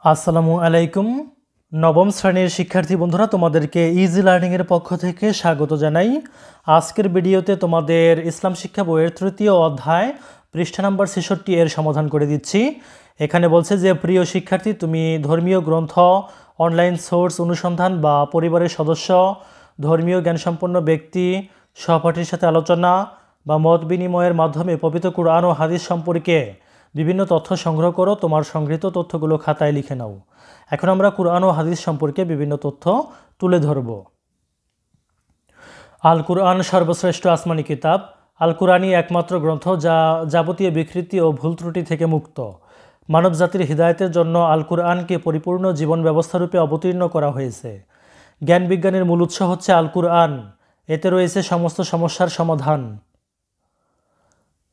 আসসালামু আলাইকুম। নবম শ্রেণীর শিক্ষার্থী বন্ধুরা, তোমাদেরকে ইজি লার্নিংয়ের পক্ষ থেকে স্বাগত জানাই। আজকের ভিডিওতে তোমাদের ইসলাম শিক্ষা বইয়ের তৃতীয় অধ্যায় পৃষ্ঠা নাম্বার ৬৬ এর সমাধান করে দিচ্ছি। এখানে বলছে যে, প্রিয় শিক্ষার্থী, তুমি ধর্মীয় গ্রন্থ, অনলাইন সোর্স অনুসন্ধান বা পরিবারের সদস্য, ধর্মীয় জ্ঞানসম্পন্ন ব্যক্তি, সহপাঠীর সাথে আলোচনা বা মত বিনিময়ের মাধ্যমে পবিত্র কুরআন ও হাদিস সম্পর্কে বিভিন্ন তথ্য সংগ্রহ করো। তোমার সংগৃহীত তথ্যগুলো খাতায় লিখে নাও। এখন আমরা কুরআন ও হাদিস সম্পর্কে বিভিন্ন তথ্য তুলে ধরব। আল কুরআন সর্বশ্রেষ্ঠ আসমানি কিতাব। আল কুরআনই একমাত্র গ্রন্থ যা যাবতীয় বিকৃতি ও ভুল ত্রুটি থেকে মুক্ত। মানব জাতির হিদায়তের জন্য আল কুরআনকে পরিপূর্ণ জীবন ব্যবস্থারূপে অবতীর্ণ করা হয়েছে। জ্ঞান বিজ্ঞানের মূল উৎস হচ্ছে আল কুরআন। এতে রয়েছে সমস্ত সমস্যার সমাধান।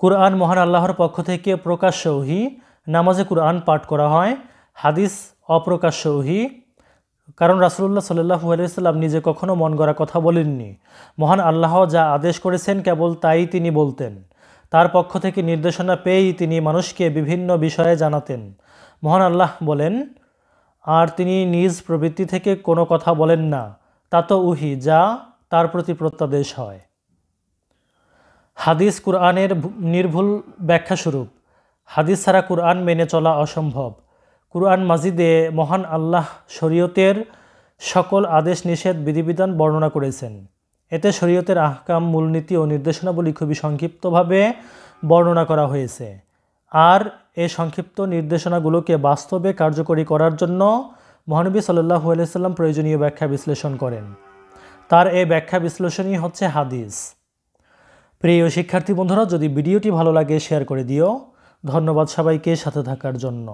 কুরআন মহান আল্লাহর পক্ষ থেকে প্রকাশ্য ওহী। নামাজে কুরআন পাঠ করা হয়। হাদিস অপ্রকাশ্য ওহী, কারণ রাসূলুল্লাহ সাল্লাল্লাহু আলাইহি ওয়াসাল্লাম নিজে কখনো মন গড়া কথা বলেননি। মহান আল্লাহ যা আদেশ করেছেন কেবল তাই তিনি বলতেন। তার পক্ষ থেকে নির্দেশনা পেয়েই তিনি মানুষকে বিভিন্ন বিষয়ে জানাতেন। মহান আল্লাহ বলেন, আর তিনি নিজ প্রবৃত্তি থেকে কোনো কথা বলেন না, তা তো ওহী যা তার প্রতি প্রত্যাদেশ হয়। হাদিস কুরআনের নির্ভুল ব্যাখ্যাস্বরূপ। হাদিস ছাড়া কুরআন মেনে চলা অসম্ভব। কুরআন মাজিদে মহান আল্লাহ শরীয়তের সকল আদেশ নিষেধ বিধিবিধান বর্ণনা করেছেন। এতে শরীয়তের আহকাম, মূলনীতি ও নির্দেশনাবলী খুবই সংক্ষিপ্তভাবে বর্ণনা করা হয়েছে। আর এই সংক্ষিপ্ত নির্দেশনাগুলোকে বাস্তবে কার্যকরী করার জন্য মহানবী সাল্লাল্লাহু আলাইহি ওয়াসাল্লাম প্রয়োজনীয় ব্যাখ্যা বিশ্লেষণ করেন। তার এই ব্যাখ্যা বিশ্লেষণই হচ্ছে হাদিস। প্রিয় শিক্ষার্থী বন্ধুরা, যদি ভিডিওটি ভালো লাগে শেয়ার করে দিও। ধন্যবাদ সবাইকে সাথে থাকার জন্য।